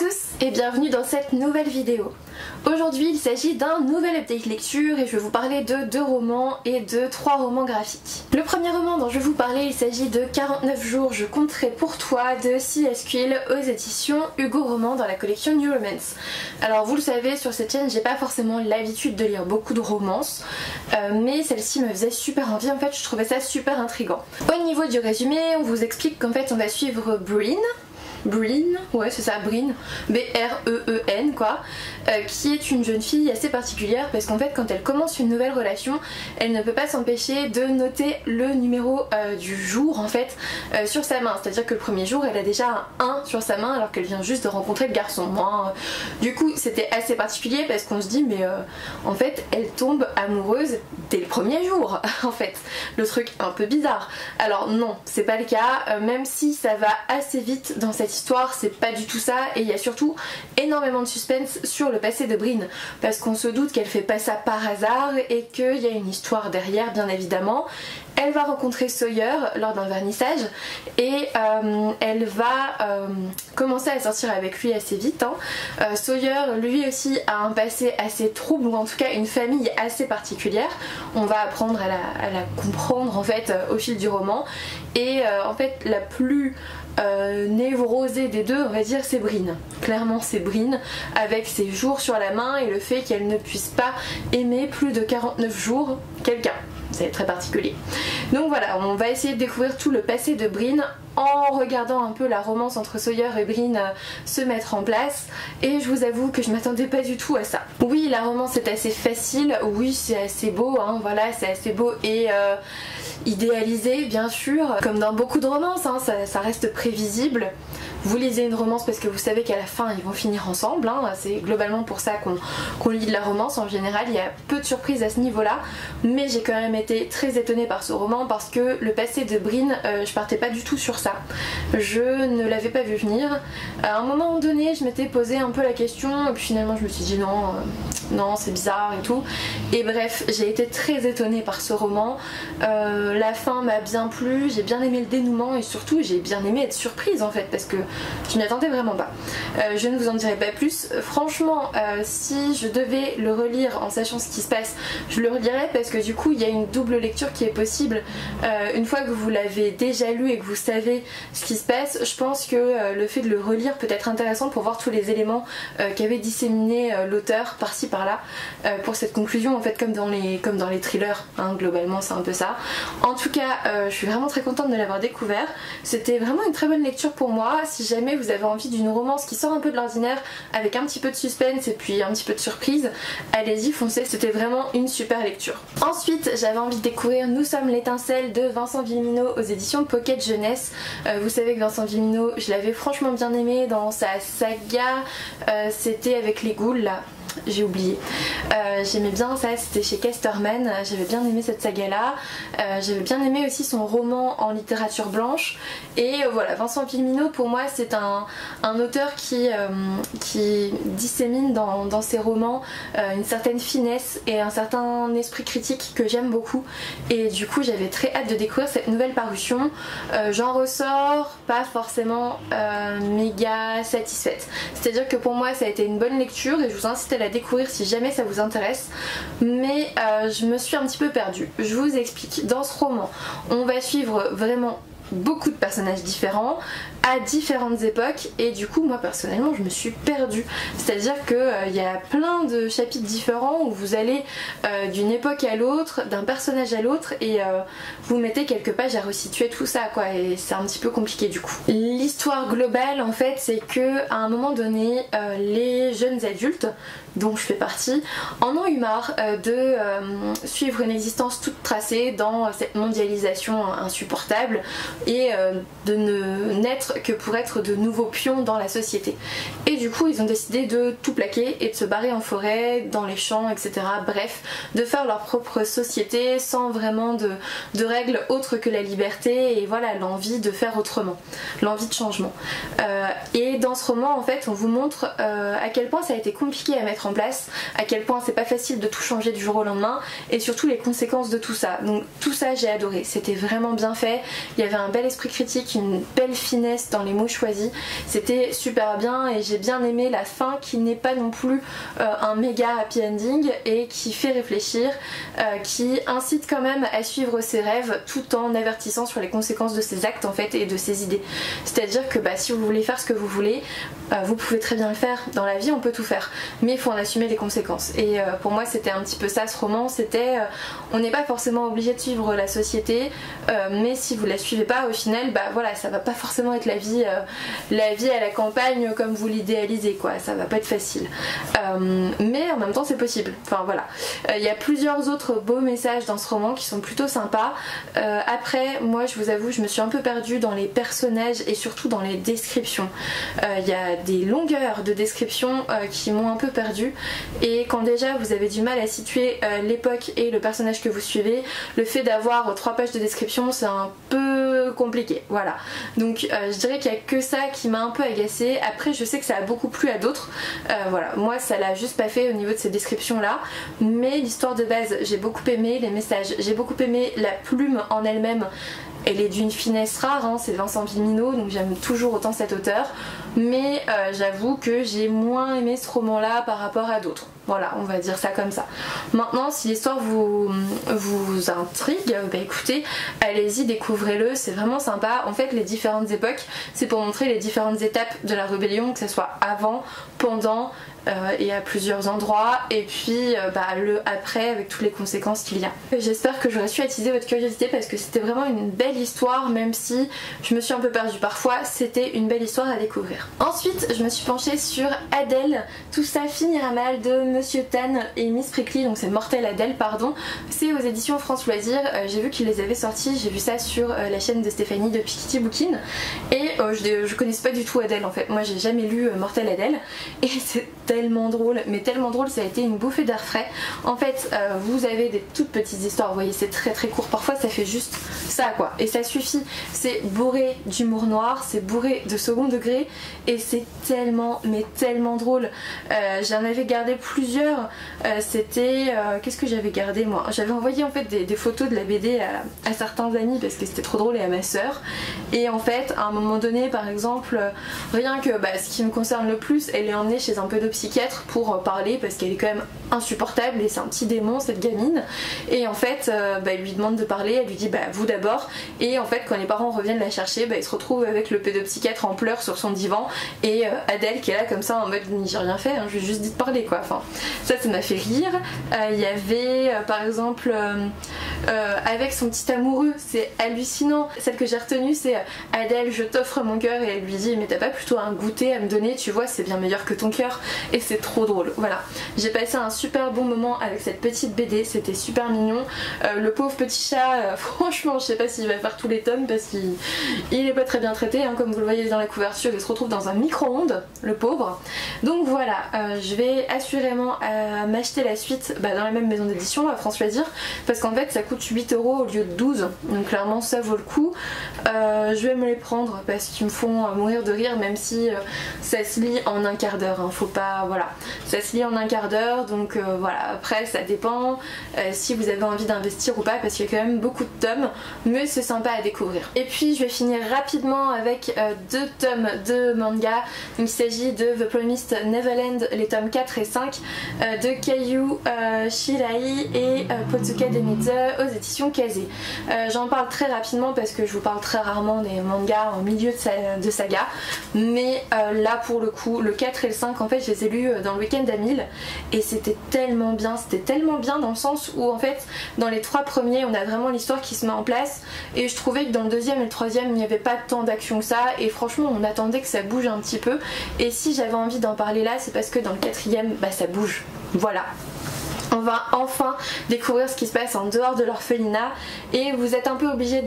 tous et bienvenue dans cette nouvelle vidéo. Aujourd'hui il s'agit d'un nouvel update lecture et je vais vous parler de 2 romans et de 3 romans graphiques. Le premier roman dont je vais vous parler, il s'agit de 49 jours je compterai pour toi de C.S. Quill aux éditions Hugo Roman dans la collection New Romance. Alors vous le savez, sur cette chaîne j'ai pas forcément l'habitude de lire beaucoup de romances, mais celle-ci me faisait super envie, en fait je trouvais ça super intriguant. Au niveau du résumé, on vous explique qu'en fait on va suivre Breen, ouais c'est ça, Breen, B-R-E-E-N quoi, qui est une jeune fille assez particulière parce qu'en fait quand elle commence une nouvelle relation, elle ne peut pas s'empêcher de noter le numéro du jour en fait sur sa main, c'est à dire que le premier jour elle a déjà un 1 sur sa main alors qu'elle vient juste de rencontrer le garçon. Moi, du coup c'était assez particulier parce qu'on se dit mais en fait elle tombe amoureuse dès le premier jour en fait, le truc un peu bizarre. Alors non, c'est pas le cas, même si ça va assez vite dans cette histoire, c'est pas du tout ça, et il y a surtout énormément de suspense sur le passé de Breen parce qu'on se doute qu'elle fait pas ça par hasard et qu'il y a une histoire derrière bien évidemment. Elle va rencontrer Sawyer lors d'un vernissage et elle va commencer à sortir avec lui assez vite. Sawyer lui aussi a un passé assez trouble, ou en tout cas une famille assez particulière. On va apprendre à la comprendre en fait au fil du roman, et en fait la plus névrosée des deux on va dire c'est Breen. Clairement c'est Breen avec ses jours sur la main et le fait qu'elle ne puisse pas aimer plus de 49 jours quelqu'un. C'est très particulier. Donc voilà, on va essayer de découvrir tout le passé de Breen en regardant un peu la romance entre Sawyer et Breen se mettre en place, et je vous avoue que je m'attendais pas du tout à ça. Oui, la romance est assez facile, oui c'est assez beau, voilà, c'est assez beau et idéalisé bien sûr, comme dans beaucoup de romances, ça reste prévisible. Vous lisez une romance parce que vous savez qu'à la fin ils vont finir ensemble, c'est globalement pour ça qu'on lit de la romance en général, il y a peu de surprises à ce niveau là, mais j'ai quand même été très étonnée par ce roman parce que le passé de Breen, je partais pas du tout sur ça, je ne l'avais pas vu venir. À un moment donné je m'étais posé un peu la question et puis finalement je me suis dit non c'est bizarre et tout, et bref j'ai été très étonnée par ce roman. La fin m'a bien plu, j'ai bien aimé le dénouement et surtout j'ai bien aimé être surprise en fait parce que je n'y attendais vraiment pas. Je ne vous en dirai pas plus. Franchement, si je devais le relire en sachant ce qui se passe, je le relirais parce que du coup il y a une double lecture qui est possible. Une fois que vous l'avez déjà lu et que vous savez ce qui se passe, je pense que le fait de le relire peut être intéressant pour voir tous les éléments qu'avait disséminé l'auteur par-ci par-là pour cette conclusion en fait, comme dans les thrillers, globalement c'est un peu ça. En tout cas, je suis vraiment très contente de l'avoir découvert. C'était vraiment une très bonne lecture pour moi. Si jamais vous avez envie d'une romance qui sort un peu de l'ordinaire avec un petit peu de suspense et puis un petit peu de surprise, allez-y, foncez, c'était vraiment une super lecture. Ensuite j'avais envie de découvrir Nous sommes l'étincelle de Vincent Villeminot aux éditions Pocket Jeunesse. Vous savez que Vincent Villeminot, je l'avais franchement bien aimé dans sa saga, c'était avec les ghouls là. J'ai oublié. J'aimais bien ça, c'était chez Casterman, j'avais bien aimé cette saga là, j'avais bien aimé aussi son roman en littérature blanche, et voilà, Vincent Villeminot pour moi c'est un auteur qui dissémine dans ses romans une certaine finesse et un certain esprit critique que j'aime beaucoup, et du coup j'avais très hâte de découvrir cette nouvelle parution. J'en ressors pas forcément méga satisfaite, c'est à dire que pour moi ça a été une bonne lecture et je vous incite à la découvrir si jamais ça vous intéresse, mais je me suis un petit peu perdue. Je vous explique. Dans ce roman on va suivre vraiment beaucoup de personnages différents à différentes époques, et du coup moi personnellement je me suis perdue, c'est à dire que il y a plein de chapitres différents où vous allez d'une époque à l'autre, d'un personnage à l'autre, et vous mettez quelques pages à resituer tout ça quoi, et c'est un petit peu compliqué du coup. L'histoire globale en fait c'est que à un moment donné les jeunes adultes dont je fais partie en ont eu marre de suivre une existence toute tracée dans cette mondialisation insupportable et de ne naître que pour être de nouveaux pions dans la société. Et du coup ils ont décidé de tout plaquer et de se barrer en forêt, dans les champs, etc. Bref, de faire leur propre société sans vraiment de règles autres que la liberté et voilà, l'envie de faire autrement, l'envie de changement. Et dans ce roman en fait on vous montre à quel point ça a été compliqué à mettre mettre en place, à quel point c'est pas facile de tout changer du jour au lendemain et surtout les conséquences de tout ça. Donc tout ça j'ai adoré, c'était vraiment bien fait, il y avait un bel esprit critique, une belle finesse dans les mots choisis, c'était super bien et j'ai bien aimé la fin qui n'est pas non plus un méga happy ending et qui fait réfléchir, qui incite quand même à suivre ses rêves tout en avertissant sur les conséquences de ses actes en fait et de ses idées. C'est-à-dire que si vous voulez faire ce que vous voulez, vous pouvez très bien le faire. Dans la vie on peut tout faire, mais il faut en assumer les conséquences. Et pour moi c'était un petit peu ça ce roman, c'était on n'est pas forcément obligé de suivre la société, mais si vous la suivez pas au final, voilà, ça va pas forcément être la vie à la campagne comme vous l'idéalisez quoi, ça va pas être facile. Mais en même temps c'est possible, enfin voilà. Il y a plusieurs autres beaux messages dans ce roman qui sont plutôt sympas. Après moi je vous avoue je me suis un peu perdue dans les personnages et surtout dans les descriptions. Il y a des longueurs de descriptions qui m'ont un peu perdue, et quand déjà vous avez du mal à situer l'époque et le personnage que vous suivez, le fait d'avoir 3 pages de description c'est un peu compliqué, voilà. Donc je dirais qu'il y a que ça qui m'a un peu agacée. Après je sais que ça a beaucoup plu à d'autres, voilà, moi ça l'a juste pas fait au niveau de ces descriptions là, mais l'histoire de base j'ai beaucoup aimé, les messages j'ai beaucoup aimé, la plume en elle-même elle est d'une finesse rare, hein, c'est Vincent Vimino, donc j'aime toujours autant cet auteur, mais j'avoue que j'ai moins aimé ce roman là par rapport à d'autres. Voilà, on va dire ça comme ça. Maintenant, si l'histoire vous intrigue, écoutez, allez-y, découvrez-le, c'est vraiment sympa. En fait, les différentes époques, c'est pour montrer les différentes étapes de la rébellion, que ce soit avant, pendant et à plusieurs endroits, et puis le après avec toutes les conséquences qu'il y a. J'espère que j'aurai su attiser votre curiosité parce que c'était vraiment une belle histoire, même si je me suis un peu perdue parfois, c'était une belle histoire à découvrir. Ensuite, je me suis penchée sur Adèle, Tout ça finira mal de Monsieur Tan et Miss Prickly, donc c'est Mortel Adèle, pardon. C'est aux éditions France Loisirs, j'ai vu qu'ils les avaient sortis, j'ai vu ça sur la chaîne de Stéphanie de Piketty Bookin, et je connaissais pas du tout Adèle en fait, moi j'ai jamais lu Mortel Adèle, et c'est tellement drôle, mais tellement drôle, ça a été une bouffée d'air frais. En fait, vous avez des toutes petites histoires, vous voyez, c'est très très court, parfois ça fait juste ça quoi, et ça suffit. C'est bourré d'humour noir, c'est bourré de second degré, et c'est tellement, mais tellement drôle. J'en avais gardé plusieurs, c'était... qu'est-ce que j'avais gardé moi? J'avais envoyé en fait des photos de la BD à certains amis parce que c'était trop drôle, et à ma soeur, et en fait, à un moment donné, par exemple, rien que ce qui me concerne le plus, elle est emmenée chez un pédopsychiatre pour parler parce qu'elle est quand même insupportable et c'est un petit démon cette gamine, et en fait elle lui demande de parler, elle lui dit vous d'abord, et en fait quand les parents reviennent la chercher, il se retrouve avec le pédopsychiatre en pleurs sur son divan, et Adèle qui est là comme ça en mode j'ai rien fait, hein, je lui ai juste dit de parler quoi, enfin ça m'a fait rire. Il y avait par exemple avec son petit amoureux, c'est hallucinant, celle que j'ai retenue c'est Adèle, je t'offre mon cœur, et elle lui dit mais t'as pas plutôt un goûter à me donner, tu vois c'est bien meilleur que ton cœur, et c'est trop drôle. Voilà, j'ai passé un super bon moment avec cette petite BD, c'était super mignon. Le pauvre petit chat, franchement je sais pas s'il va faire tous les tomes parce qu'il est pas très bien traité, hein, comme vous le voyez dans la couverture, il se retrouve dans un micro-ondes, le pauvre. Donc voilà, je vais assurément m'acheter la suite dans la même maison d'édition, à France Loisirs, parce qu'en fait ça coûte 8 € au lieu de 12, donc clairement ça vaut le coup. Je vais me les prendre parce qu'ils me font mourir de rire, même si ça se lit en un quart d'heure, hein, faut pas, voilà, ça se lit en un quart d'heure, donc voilà, après ça dépend si vous avez envie d'investir ou pas, parce qu'il y a quand même beaucoup de tomes, mais c'est sympa à découvrir. Et puis je vais finir rapidement avec 2 tomes de manga. Il s'agit de The Promised Neverland, les tomes 4 et 5 de Keiyu Shirai et Potsuka Demise aux éditions Kazé. J'en parle très rapidement parce que je vous parle très rarement des mangas en milieu de saga, mais là pour le coup le 4 et le 5 en fait je les ai lus dans le week-end d'Amil, et c'était tellement bien dans le sens où en fait dans les 3 premiers on a vraiment l'histoire qui se met en place, et je trouvais que dans le deuxième et le troisième il n'y avait pas tant d'action que ça, et franchement on attendait que ça bouge un petit peu, et si j'avais envie d'en parler là c'est parce que dans le quatrième ça bouge, voilà. On va enfin découvrir ce qui se passe en dehors de l'orphelinat et vous êtes un peu obligé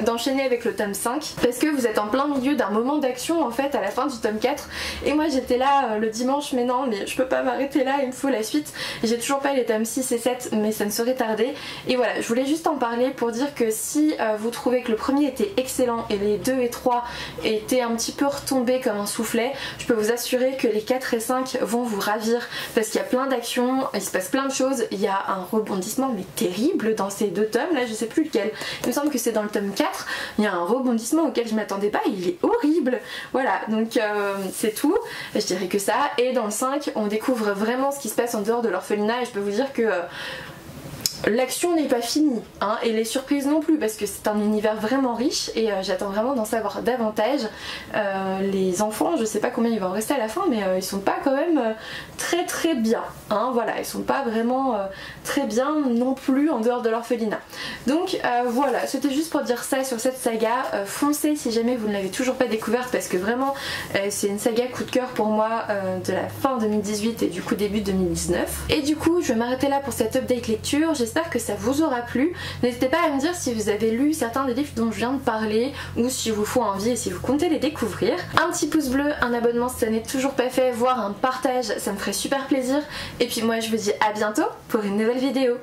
d'enchaîner avec le tome 5 parce que vous êtes en plein milieu d'un moment d'action en fait à la fin du tome 4 et moi j'étais là le dimanche mais non mais je peux pas m'arrêter là, il me faut la suite. J'ai toujours pas les tomes 6 et 7 mais ça ne saurait tarder et voilà, je voulais juste en parler pour dire que si vous trouvez que le premier était excellent et les 2 et 3 étaient un petit peu retombés comme un soufflet, je peux vous assurer que les 4 et 5 vont vous ravir parce qu'il y a plein d'actions, il se passe plein de choses, il y a un rebondissement mais terrible dans ces 2 tomes, là je sais plus lequel, il me semble que c'est dans le tome 4, il y a un rebondissement auquel je m'attendais pas, il est horrible, voilà donc c'est tout, je dirais que ça, et dans le 5 on découvre vraiment ce qui se passe en dehors de l'orphelinat et je peux vous dire que l'action n'est pas finie hein, et les surprises non plus parce que c'est un univers vraiment riche et j'attends vraiment d'en savoir davantage. Les enfants, je sais pas combien il va en rester à la fin mais ils sont pas quand même très bien hein, voilà, ils sont pas vraiment très bien non plus en dehors de l'orphelinat. Donc voilà, c'était juste pour dire ça sur cette saga. Foncez si jamais vous ne l'avez toujours pas découverte parce que vraiment c'est une saga coup de cœur pour moi de la fin 2018 et du coup début 2019. Et du coup je vais m'arrêter là pour cette update lecture. J'espère que ça vous aura plu. N'hésitez pas à me dire si vous avez lu certains des livres dont je viens de parler ou si vous font envie et si vous comptez les découvrir. Un petit pouce bleu, un abonnement si ça n'est toujours pas fait, voire un partage, ça me ferait super plaisir. Et puis moi je vous dis à bientôt pour une nouvelle vidéo.